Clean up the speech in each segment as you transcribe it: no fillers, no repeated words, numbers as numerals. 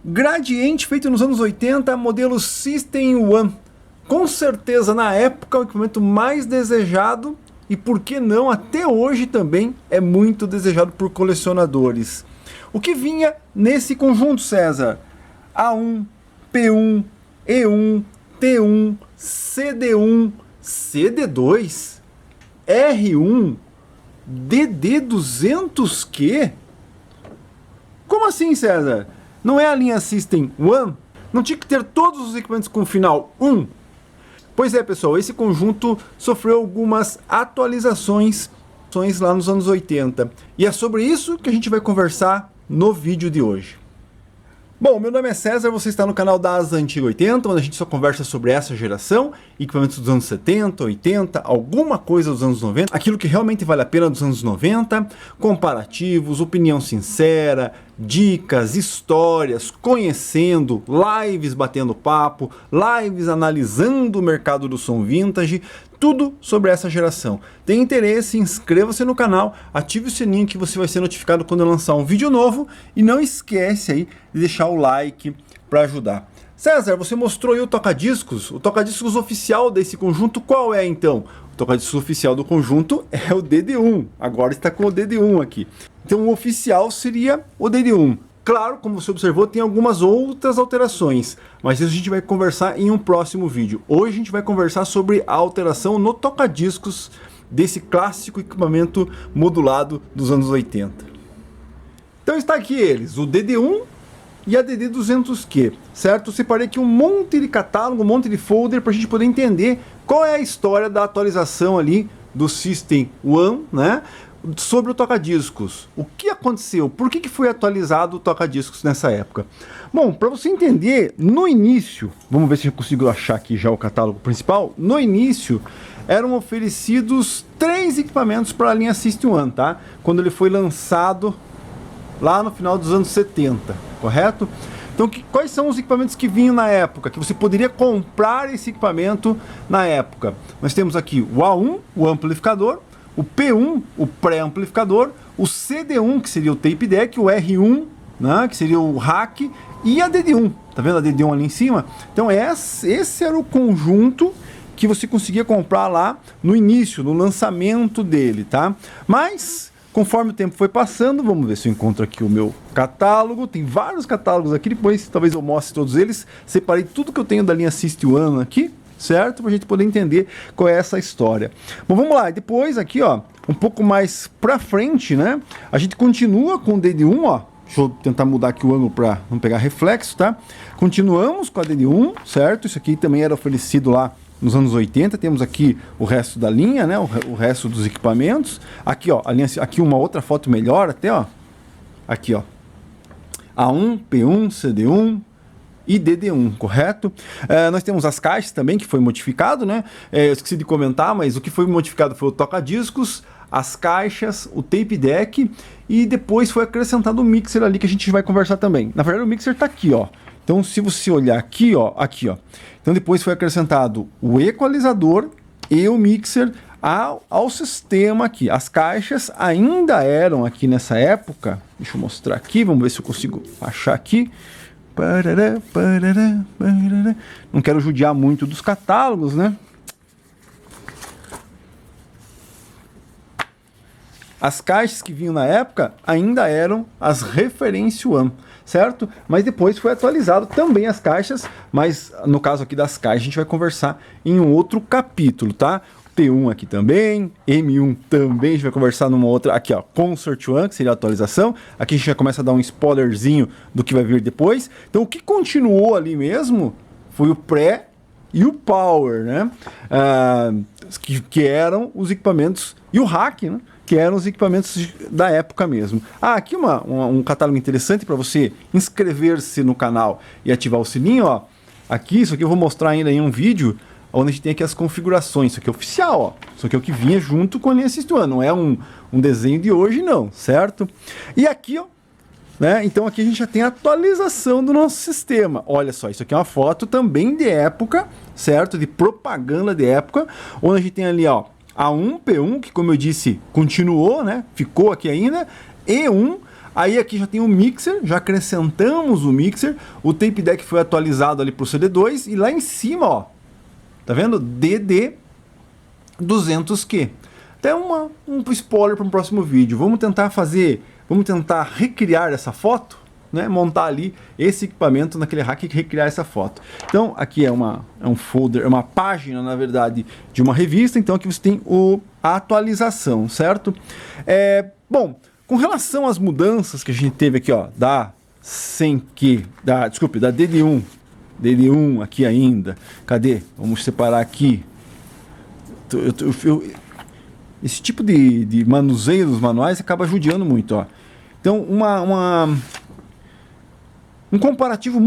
Gradiente feito nos anos 80, modelo System One. Com certeza na época o equipamento mais desejado e por que não até hoje também é muito desejado por colecionadores. O que vinha nesse conjunto, César? A1, P1, E1, T1, CD1, CD2, R1, DD200Q? Como assim, César? Não é a linha System One? Não tinha que ter todos os equipamentos com final 1? Pois é, pessoal, esse conjunto sofreu algumas atualizações lá nos anos 80. E é sobre isso que a gente vai conversar no vídeo de hoje. Bom, meu nome é César, você está no canal da Asa Antiga 80, onde a gente só conversa sobre essa geração, equipamentos dos anos 70, 80, alguma coisa dos anos 90, aquilo que realmente vale a pena dos anos 90, comparativos, opinião sincera, dicas, histórias, conhecendo, lives batendo papo, lives analisando o mercado do som vintage, tudo sobre essa geração. Tem interesse? Inscreva-se no canal, ative o sininho que você vai ser notificado quando eu lançar um vídeo novo e não esquece aí de deixar o like para ajudar. César, você mostrou aí o toca-discos oficial desse conjunto, qual é então? O toca-discos oficial do conjunto é o DD1, agora está com o DD1 aqui. Então o oficial seria o DD1. Claro, como você observou, tem algumas outras alterações, mas isso a gente vai conversar em um próximo vídeo. Hoje a gente vai conversar sobre a alteração no toca-discos desse clássico equipamento modulado dos anos 80. Então está aqui eles, o DD1 e a DD200Q, certo? Eu separei aqui um monte de catálogo, um monte de folder para a gente poder entender qual é a história da atualização ali do System One, né? Sobre o toca-discos. O que aconteceu? Por que foi atualizado o toca-discos nessa época? Bom, para você entender, no início, vamos ver se eu consigo achar aqui já o catálogo principal. No início, eram oferecidos 3 equipamentos para a linha System One, tá? Quando ele foi lançado lá no final dos anos 70, correto? Então, quais são os equipamentos que vinham na época, que você poderia comprar esse equipamento na época? Nós temos aqui o A1, o amplificador, o P1, o pré-amplificador, o CD1, que seria o tape deck, o R1, né, que seria o rack, e a DD1. Tá vendo a DD1 ali em cima? Então esse era o conjunto que você conseguia comprar lá no início, no lançamento dele, tá? Mas, conforme o tempo foi passando, vamos ver se eu encontro aqui o meu catálogo. Tem vários catálogos aqui, depois talvez eu mostre todos eles. Separei tudo que eu tenho da linha System One aqui, certo? Para a gente poder entender qual é essa história. Bom, vamos lá. Depois aqui, ó, um pouco mais para frente, né? A gente continua com o DD1, ó. Deixa eu tentar mudar aqui o ângulo para não pegar reflexo, tá? Continuamos com a DD1, certo? Isso aqui também era oferecido lá nos anos 80. Temos aqui o resto da linha, né? O resto dos equipamentos. Aqui, ó, a linha, aqui uma outra foto melhor até, ó. Aqui, ó. A1, P1, CD1 e DD1, correto? Nós temos as caixas também, que foi modificado, né? Eu esqueci de comentar, mas o que foi modificado foi o toca-discos, as caixas, o tape deck e depois foi acrescentado o mixer ali que a gente vai conversar também. Na verdade o mixer tá aqui, ó. Então se você olhar aqui, ó, aqui, ó. Então depois foi acrescentado o equalizador e o mixer ao sistema aqui. As caixas ainda eram aqui nessa época. Deixa eu mostrar aqui, vamos ver se eu consigo achar aqui. Não quero judiar muito dos catálogos, né? As caixas que vinham na época ainda eram as Reference One, certo? Mas depois foi atualizado também as caixas, mas no caso aqui das caixas a gente vai conversar em um outro capítulo, tá? T1 aqui também, M1 também, a gente vai conversar numa outra, aqui ó, Concert One, que seria a atualização. Aqui a gente já começa a dar um spoilerzinho do que vai vir depois. Então o que continuou ali mesmo foi o Pré e o Power, né? Que eram os equipamentos, e o Hack, né? Que eram os equipamentos da época mesmo. Aqui um catálogo interessante para você inscrever-se no canal e ativar o sininho, ó. Aqui, isso aqui eu vou mostrar ainda em um vídeo, onde a gente tem aqui as configurações. Isso aqui é oficial, ó. Isso aqui é o que vinha junto com a linha System One. Não é um desenho de hoje, não, certo? E aqui, ó, né? Então aqui a gente já tem a atualização do nosso sistema. Olha só, isso aqui é uma foto também de época, certo? De propaganda de época, onde a gente tem ali, ó, A1, P1, que como eu disse, continuou, né? Ficou aqui ainda. E1, Aí aqui já tem o mixer, já acrescentamos o mixer, o tape deck foi atualizado ali para o CD2 e lá em cima, ó, tá vendo? DD200Q. Até um spoiler para um próximo vídeo. Vamos tentar recriar essa foto, né? Montar ali esse equipamento naquele hack e recriar essa foto. Então aqui é um folder, é uma página, na verdade, de uma revista. Então aqui você tem a atualização, certo? Bom, com relação às mudanças que a gente teve aqui, ó, da DD1 aqui ainda. Cadê? Vamos separar aqui. Esse tipo de manuseio dos manuais acaba judiando muito, ó. Então, um comparativo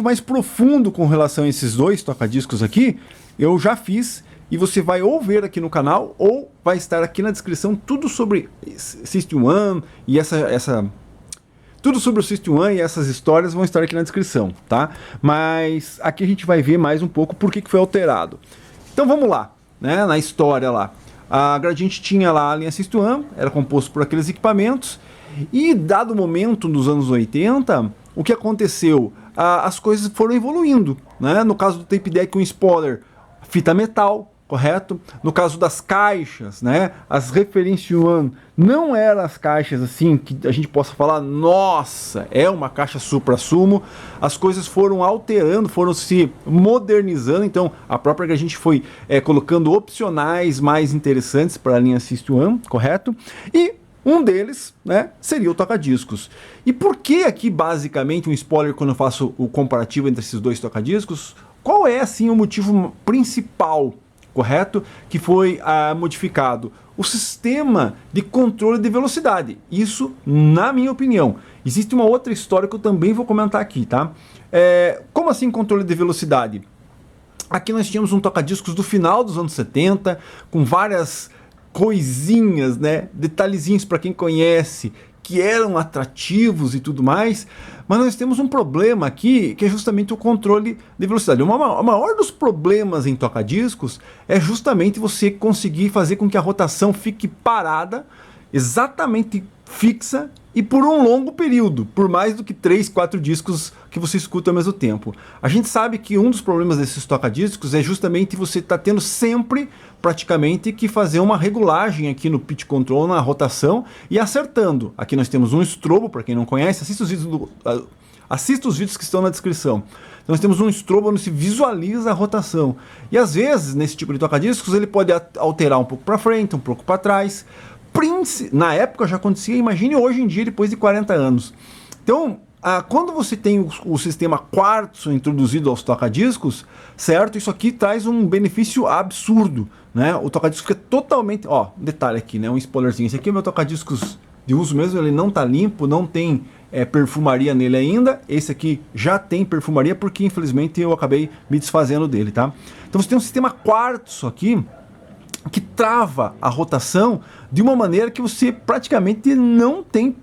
mais profundo com relação a esses dois toca-discos aqui, eu já fiz. E você vai ou ver aqui no canal, ou vai estar aqui na descrição tudo sobre System One e tudo sobre o System One e essas histórias vão estar aqui na descrição, tá? Mas aqui a gente vai ver mais um pouco por que foi alterado. Então vamos lá, né? Na história lá. A Gradiente tinha lá a linha System One, era composto por aqueles equipamentos, e dado o momento nos anos 80, o que aconteceu? As coisas foram evoluindo, né? No caso do tape deck, um spoiler, fita metal, correto? No caso das caixas, né? As Reference One não eram as caixas assim que a gente possa falar, nossa, é uma caixa supra-sumo. As coisas foram alterando, foram se modernizando. Então a própria Gradiente foi colocando opcionais mais interessantes para a linha System One, correto? E um deles, né, seria o toca-discos. E por que aqui basicamente um spoiler quando eu faço o comparativo entre esses dois toca-discos? Qual é assim o motivo principal, correto, que foi modificado? O sistema de controle de velocidade. Isso, na minha opinião. Existe uma outra história que eu também vou comentar aqui, tá? Como assim controle de velocidade? Aqui nós tínhamos um toca-discos do final dos anos 70, com várias coisinhas, né? Detalhezinhos para quem conhece, que eram atrativos e tudo mais, mas nós temos um problema aqui, que é justamente o controle de velocidade. O maior dos problemas em toca-discos é justamente você conseguir fazer com que a rotação fique parada, exatamente fixa, e por um longo período, por mais do que 3, 4 discos que você escuta ao mesmo tempo. A gente sabe que um dos problemas desses toca-discos é justamente você estar tendo sempre, praticamente, que fazer uma regulagem aqui no pitch control, na rotação, e acertando. Aqui nós temos um strobo, para quem não conhece, assista os vídeos que estão na descrição. Então nós temos um strobo onde se visualiza a rotação. E às vezes, nesse tipo de toca-discos, ele pode alterar um pouco para frente, um pouco para trás. Na época já acontecia, imagine hoje em dia, depois de 40 anos. Então, quando você tem o sistema quartzo introduzido aos toca-discos, certo? Isso aqui traz um benefício absurdo, né? O toca-disco é totalmente... Ó, detalhe aqui, né? Um spoilerzinho. Esse aqui é o meu toca-discos de uso mesmo, ele não tá limpo, não tem perfumaria nele ainda. Esse aqui já tem perfumaria, porque infelizmente eu acabei me desfazendo dele, tá? Então você tem um sistema quartzo aqui, que trava a rotação de uma maneira que você praticamente não tem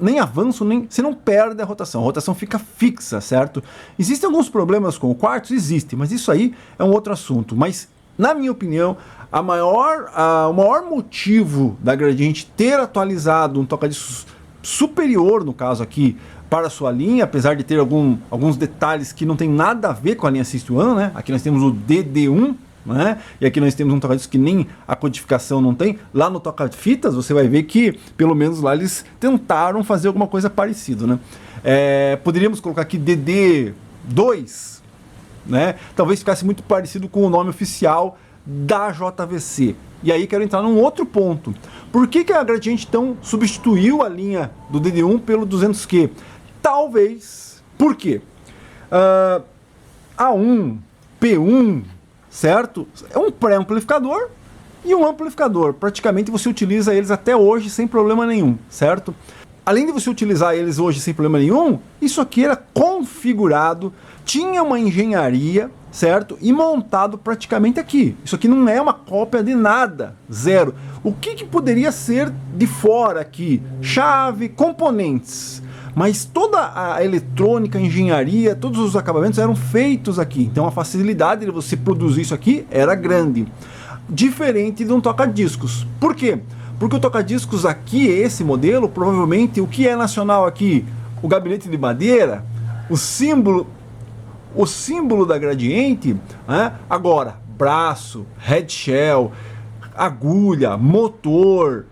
nem avanço, você não perde a rotação fica fixa, certo? Existem alguns problemas com o quartzo? Existe, mas isso aí é um outro assunto. Mas, na minha opinião, o maior motivo da Gradiente ter atualizado um toca-discos superior, no caso aqui, para a sua linha, apesar de ter alguns detalhes que não tem nada a ver com a linha System One, né? Aqui nós temos o DD1, né? E aqui nós temos um toca-discos que nem a codificação não tem. Lá no toca-fitas você vai ver que pelo menos lá eles tentaram fazer alguma coisa parecida, né? Poderíamos colocar aqui DD2, né? Talvez ficasse muito parecido com o nome oficial da JVC. E aí quero entrar num outro ponto. Por que a Gradiente então substituiu a linha do DD1 pelo 200Q? Talvez, por quê? A1, P1, certo? É um pré-amplificador e um amplificador. Praticamente você utiliza eles até hoje sem problema nenhum, certo? Além de você utilizar eles hoje sem problema nenhum, isso aqui era configurado, tinha uma engenharia, certo? E montado praticamente aqui. Isso aqui não é uma cópia de nada, zero. O que poderia ser de fora aqui? Chave, componentes. Mas toda a eletrônica, a engenharia, todos os acabamentos eram feitos aqui. Então a facilidade de você produzir isso aqui era grande. Diferente de um toca-discos. Por quê? Porque o toca-discos aqui, esse modelo, provavelmente, o que é nacional aqui? O gabinete de madeira, o símbolo da Gradiente, né? Agora, braço, head shell, agulha, motor,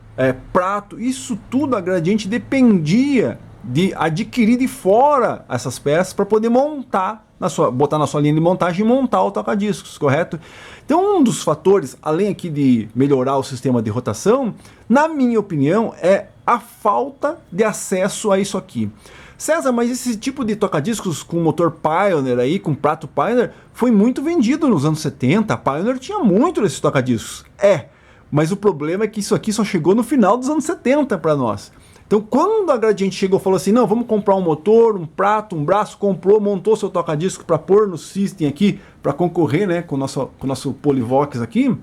prato, isso tudo a Gradiente dependia de adquirir de fora essas peças para poder montar, botar na sua linha de montagem e montar o toca-discos, correto? Então um dos fatores, além aqui de melhorar o sistema de rotação, na minha opinião, é a falta de acesso a isso aqui. César, mas esse tipo de toca-discos com motor Pioneer aí, com prato Pioneer, foi muito vendido nos anos 70, a Pioneer tinha muito desses toca-discos. Mas o problema é que isso aqui só chegou no final dos anos 70 para nós. Então quando a Gradiente chegou e falou assim, não, vamos comprar um motor, um prato, um braço, comprou, montou seu toca-disco para pôr no System aqui, para concorrer, né, com o nosso Polivox aqui,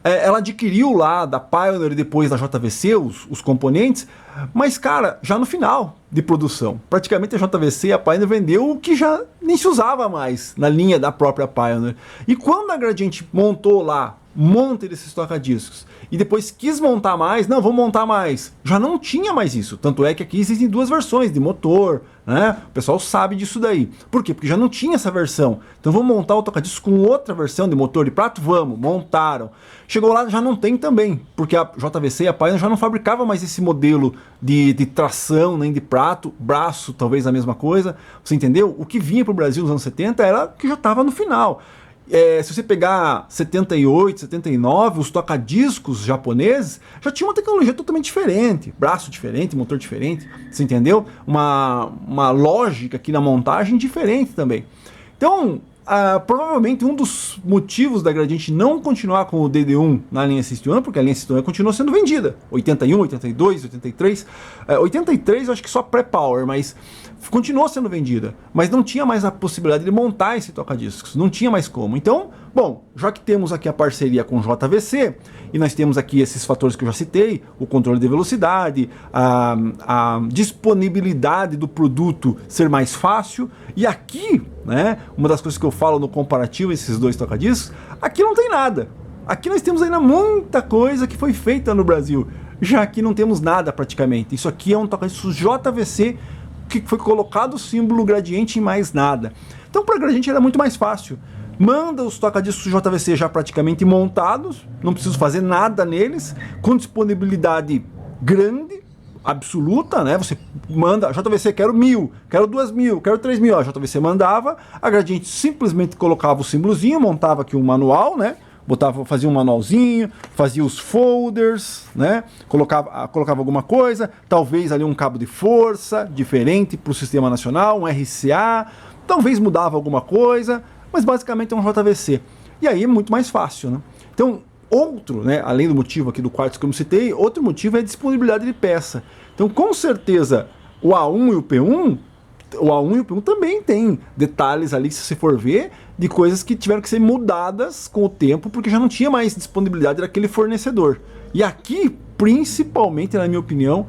ela adquiriu lá da Pioneer e depois da JVC os componentes, mas cara, já no final de produção, praticamente a JVC e a Pioneer vendeu o que já nem se usava mais na linha da própria Pioneer. E quando a Gradiente montou lá um monte desses toca-discos e depois quis montar mais, não, vou montar mais, já não tinha mais isso, tanto é que aqui existem duas versões de motor, né? O pessoal sabe disso daí. Por quê? Porque já não tinha essa versão. Então vamos montar o toca-discos com outra versão de motor de prato? Vamos, montaram. Chegou lá, já não tem também, porque a JVC e a Pioneer já não fabricava mais esse modelo de tração, nem de prato, braço, talvez a mesma coisa. Você entendeu? O que vinha para o Brasil nos anos 70 era que já estava no final. Se você pegar 78, 79, os toca-discos japoneses já tinham uma tecnologia totalmente diferente, braço diferente, motor diferente, você entendeu? Uma lógica aqui na montagem diferente também. Então, provavelmente um dos motivos da Gradiente não continuar com o DD1 na linha System 1, porque a linha System 1 continuou sendo vendida, 81, 82, 83, 83 eu acho que só pré-power, mas continuou sendo vendida, mas não tinha mais a possibilidade de montar esse toca-discos, não tinha mais como. Então, bom, já que temos aqui a parceria com JVC, e nós temos aqui esses fatores que eu já citei, o controle de velocidade, a disponibilidade do produto ser mais fácil, e aqui, né, uma das coisas que eu falo no comparativo, esses dois toca-discos, aqui não tem nada. Aqui nós temos ainda muita coisa que foi feita no Brasil, já aqui não temos nada praticamente. Isso aqui é um toca-discos JVC, que foi colocado o símbolo Gradiente e mais nada. Então para a Gradiente era muito mais fácil. Manda os toca-discos JVC já praticamente montados, não preciso fazer nada neles, com disponibilidade grande, absoluta, né? Você manda, JVC, quero 1000, quero 2000, quero 3000, a JVC mandava, a Gradiente simplesmente colocava o símbolozinho, montava aqui um manual, né? Fazia um manualzinho, fazia os folders, né? Colocava alguma coisa, talvez ali um cabo de força diferente para o sistema nacional, um RCA, talvez mudava alguma coisa, mas basicamente é um JVC. E aí é muito mais fácil, né? Então, outro, né, além do motivo aqui do quartzo que eu citei, outro motivo é a disponibilidade de peça. Então, com certeza, o A1 e o P1, também tem detalhes ali, se você for ver, de coisas que tiveram que ser mudadas com o tempo, porque já não tinha mais disponibilidade daquele fornecedor. E aqui, principalmente, na minha opinião,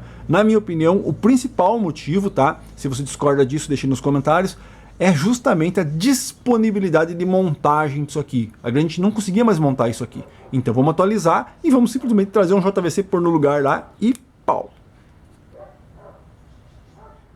o principal motivo, tá? Se você discorda disso, deixe nos comentários, é justamente a disponibilidade de montagem disso aqui. A gente não conseguia mais montar isso aqui. Então vamos atualizar e vamos simplesmente trazer um JVC por no lugar lá e pau.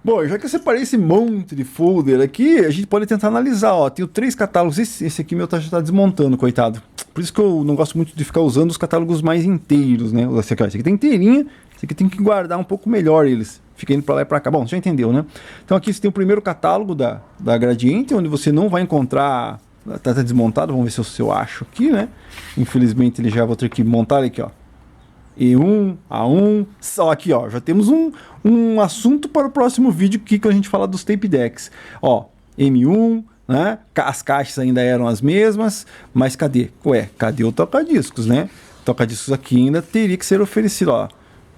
Bom, já que eu separei esse monte de folder aqui, a gente pode tentar analisar, ó. Tenho 3 catálogos, esse aqui meu já está desmontando, coitado. Por isso que eu não gosto muito de ficar usando os catálogos mais inteiros, né? Esse aqui tem inteirinho, esse aqui tem que guardar um pouco melhor eles. Fica indo para lá e para cá. Bom, já entendeu, né? Então aqui você tem o primeiro catálogo da Gradiente, onde você não vai encontrar... Tá desmontado, vamos ver se eu acho aqui, né? Infelizmente ele já vou ter que montar ele aqui, ó. E1, A1, só aqui, ó, já temos um assunto para o próximo vídeo aqui que a gente fala dos tape decks. Ó, M1, né? As caixas ainda eram as mesmas, mas cadê? Ué, cadê o toca-discos, né? O toca-discos aqui ainda teria que ser oferecido, ó.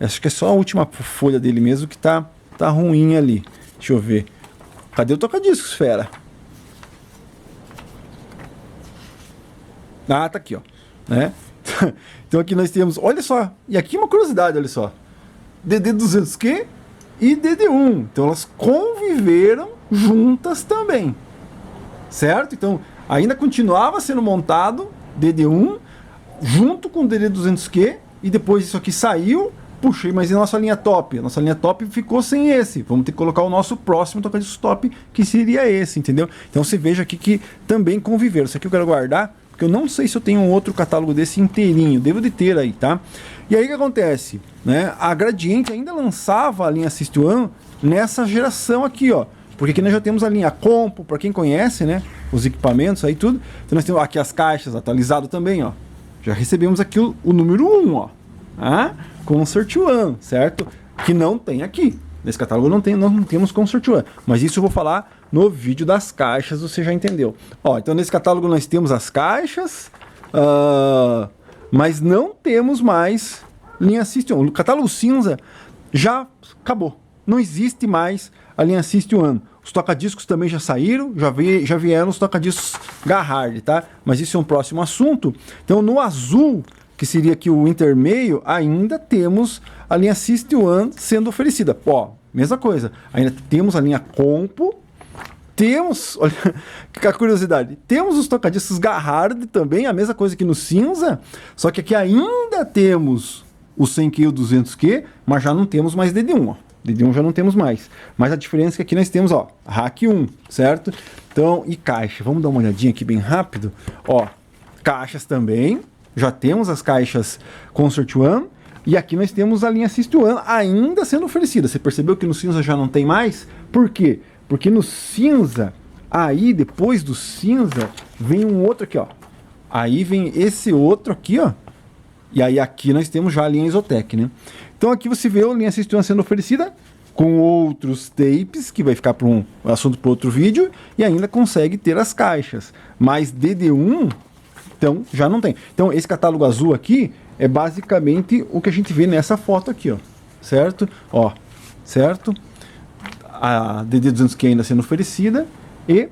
Acho que é só a última folha dele mesmo que tá ruim ali. Deixa eu ver. Cadê o toca-discos, fera? Ah, tá aqui, ó, né? Então aqui nós temos, olha só, e aqui uma curiosidade, olha só, DD200Q e DD1, então elas conviveram juntas também, certo? Então ainda continuava sendo montado DD1 junto com o DD200Q e depois isso aqui saiu, puxei, mas e a nossa linha top? A nossa linha top ficou sem esse. Vamos ter que colocar o nosso próximo toca-discos top, que seria esse, entendeu? Então você veja aqui que também conviveram. Isso aqui eu quero guardar, porque eu não sei se eu tenho um outro catálogo desse inteirinho. Devo de ter aí, tá? E aí o que acontece? Né? A Gradiente ainda lançava a linha System One nessa geração aqui, ó. Porque aqui nós já temos a linha Compo, para quem conhece, né? Os equipamentos aí tudo. Então nós temos aqui as caixas atualizado também, ó. Já recebemos aqui o número 1, ó. Ah, Concert One, certo? Que não tem aqui. Nesse catálogo não temos Concert One. Mas isso eu vou falar no vídeo das caixas, você já entendeu. Ó, então nesse catálogo nós temos as caixas, mas não temos mais linha System One. O catálogo cinza já acabou. Não existe mais a linha System One. Os toca-discos também já saíram, já vieram os toca-discos Garhard, tá? Mas isso é um próximo assunto. Então no azul, que seria aqui o intermeio, ainda temos a linha System One sendo oferecida. Ó, mesma coisa. Ainda temos a linha Compo. Temos, olha que curiosidade, temos os toca-discos Garhard também, a mesma coisa que no cinza, só que aqui ainda temos o 100Q e o 200Q, mas já não temos mais DD1, ó. DD1 já não temos mais. Mas a diferença é que aqui nós temos, ó, Rack 1, certo? Então, e caixa, vamos dar uma olhadinha aqui bem rápido. Ó, caixas também, já temos as caixas Concert One, e aqui nós temos a linha System One ainda sendo oferecida. Você percebeu que no cinza já não tem mais? Por quê? Porque no cinza, aí depois do cinza, vem um outro aqui, ó. Aí vem esse outro aqui, ó. E aí aqui nós temos já a linha Exotec, né? Então aqui você vê a linha System One sendo oferecida com outros tapes, que vai ficar para um assunto para outro vídeo, e ainda consegue ter as caixas. Mas DD1, então, já não tem. Então esse catálogo azul aqui é basicamente o que a gente vê nessa foto aqui, ó. Certo? Ó, certo? A DD200Q ainda sendo oferecida e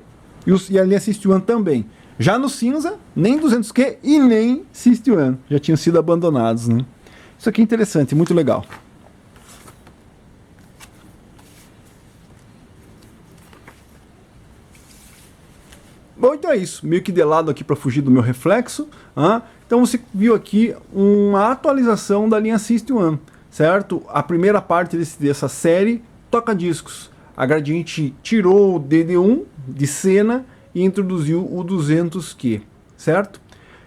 a linha System One também. Já no cinza, nem 200Q e nem System One já tinham sido abandonados, né? Isso aqui é interessante, muito legal. Bom, então é isso, meio que de lado aqui para fugir do meu reflexo. Então você viu aqui uma atualização da linha System One, certo? A primeira parte dessa série toca-discos. A Gradiente tirou o DD1 de cena e introduziu o 200Q, certo?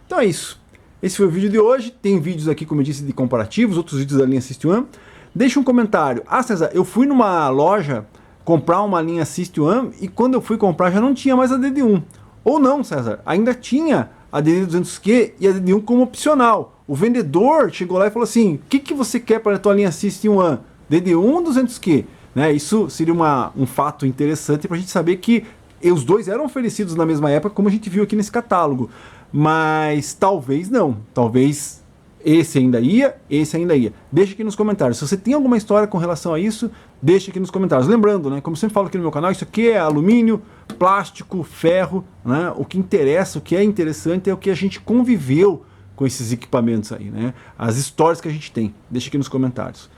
Então é isso. Esse foi o vídeo de hoje. Tem vídeos aqui, como eu disse, de comparativos, outros vídeos da linha System One. Deixa um comentário. Ah, César, eu fui numa loja comprar uma linha System One e quando eu fui comprar já não tinha mais a DD1. Ou não, César, ainda tinha a DD200Q e a DD1 como opcional. O vendedor chegou lá e falou assim, o que você quer para a tua linha System One? DD1 ou 200Q? Né, isso seria um fato interessante para a gente saber que os dois eram oferecidos na mesma época, como a gente viu aqui nesse catálogo. Mas talvez não. Talvez esse ainda ia, esse ainda ia. Deixa aqui nos comentários. Se você tem alguma história com relação a isso, deixa aqui nos comentários. Lembrando, né, como eu sempre falo aqui no meu canal, isso aqui é alumínio, plástico, ferro. Né? O que interessa, o que é interessante é o que a gente conviveu com esses equipamentos aí. Né? As histórias que a gente tem. Deixa aqui nos comentários.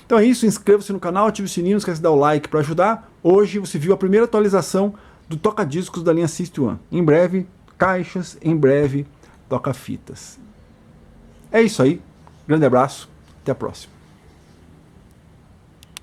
Então é isso, inscreva-se no canal, ative o sininho, não esquece de dar o like para ajudar. Hoje você viu a primeira atualização do toca-discos da linha System One. Em breve, caixas, em breve, toca-fitas. É isso aí, grande abraço, até a próxima.